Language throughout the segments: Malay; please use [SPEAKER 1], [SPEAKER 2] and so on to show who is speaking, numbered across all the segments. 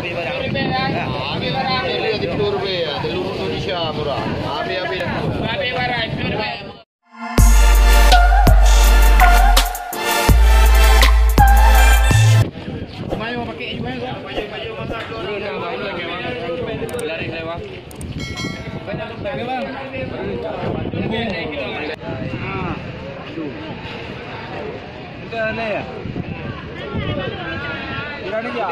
[SPEAKER 1] Ambil barang. Dia RM10 ya. Telur Indonesia murah. Ambil barang. Mayo pakai mayo masak dulu. Lari lewat. Banyak bang. Kita ni ya. Kita ni ya.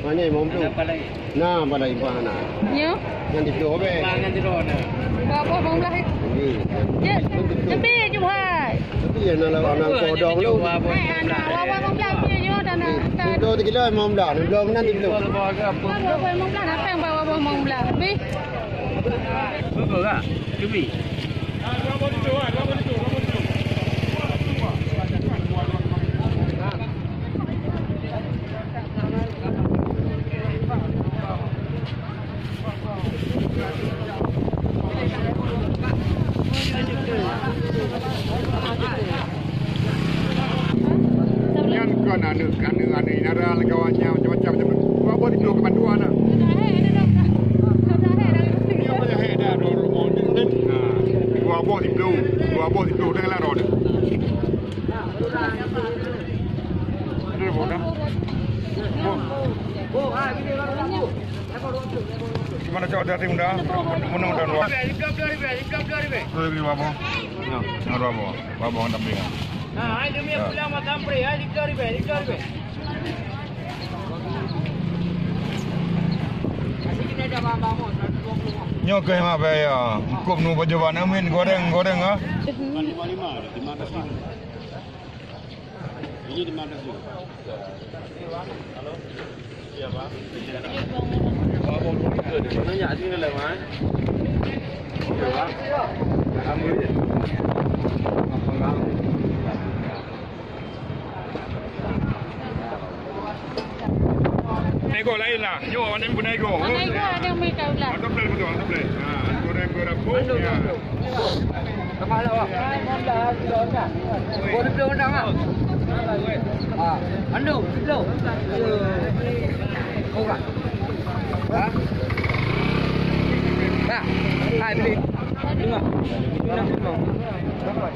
[SPEAKER 1] Mana yang mampu? Nah, pada ibuan nak.
[SPEAKER 2] Nyo.
[SPEAKER 1] Yang di dua be.
[SPEAKER 3] Yang di dua na.
[SPEAKER 2] Berapa bang belah? Ya. Tapi jumpai.
[SPEAKER 1] Tapi yang nak kodong lu.
[SPEAKER 2] Berapa bang belah punya nyo dan nak.
[SPEAKER 1] Itu 3 kilo yang mampu dah. Belum nanti belum.
[SPEAKER 2] Berapa bang belah nak yang berapa bang belah? Habis.
[SPEAKER 3] Berapa kah? Cubi.
[SPEAKER 1] Kan ada kawannya macam-macam apa di dua kebantuan ah. Dia boleh ada rumah ni. Dua bot di blue dengan larut. Ada bot dah. Gimana cakap dari undang? Undang dua. 2 ribu apa? Ya, berapa anda beli?
[SPEAKER 3] Nah, ini dia pulang macam pre, RM3. Masih kita ada bang-bang 120.
[SPEAKER 1] Nyo ke mak bayar. Kup nu baju warna min goreng ah.
[SPEAKER 4] 55 15. Ini 15 juga. Halo. Siapa? Bawa itu. Nanya sini lah, Mas. Siapa? Ambil je. Nego lain lah. Nyo mana yang guna nego?
[SPEAKER 2] Nego ada yang mereka ulah.
[SPEAKER 1] Ada play. Goreng pun ya.
[SPEAKER 3] Kemana awak? Boleh beli undang ah. Andu, beli. Oh kan? Ha? Tak. Hai beli. Dengar. Berapa?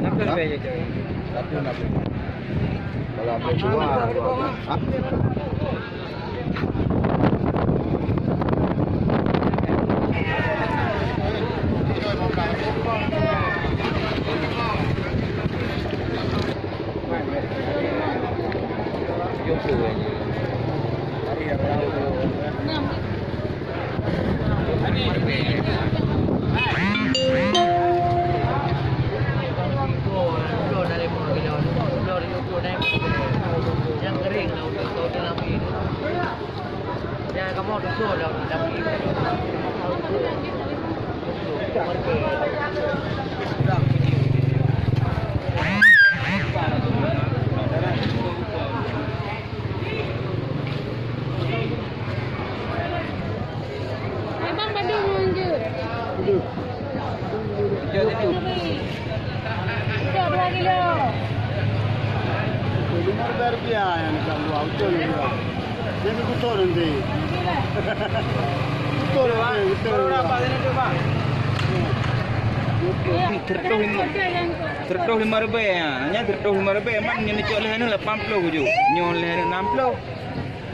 [SPEAKER 3] 60 je. 160.
[SPEAKER 1] Kalau apa dua.
[SPEAKER 3] Yang kering lah untuk kau dalam ini. Jangan kamu ada suara dalam ini.
[SPEAKER 2] Memang Bandung je.
[SPEAKER 3] Jauh itu.
[SPEAKER 2] 2 kilo.
[SPEAKER 4] RM5 yang nak buat betul juga. Dia ni betul nanti. Betul nanti.
[SPEAKER 3] Berapa ini tu bang? Tertuh RM5 ya. Hanya tertuh RM5. Emang ni cok leh ni 80 je. Nyon leh 60.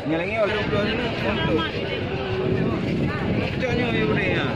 [SPEAKER 3] Ni lagi 20 ni 60. Coknya ni boleh ya.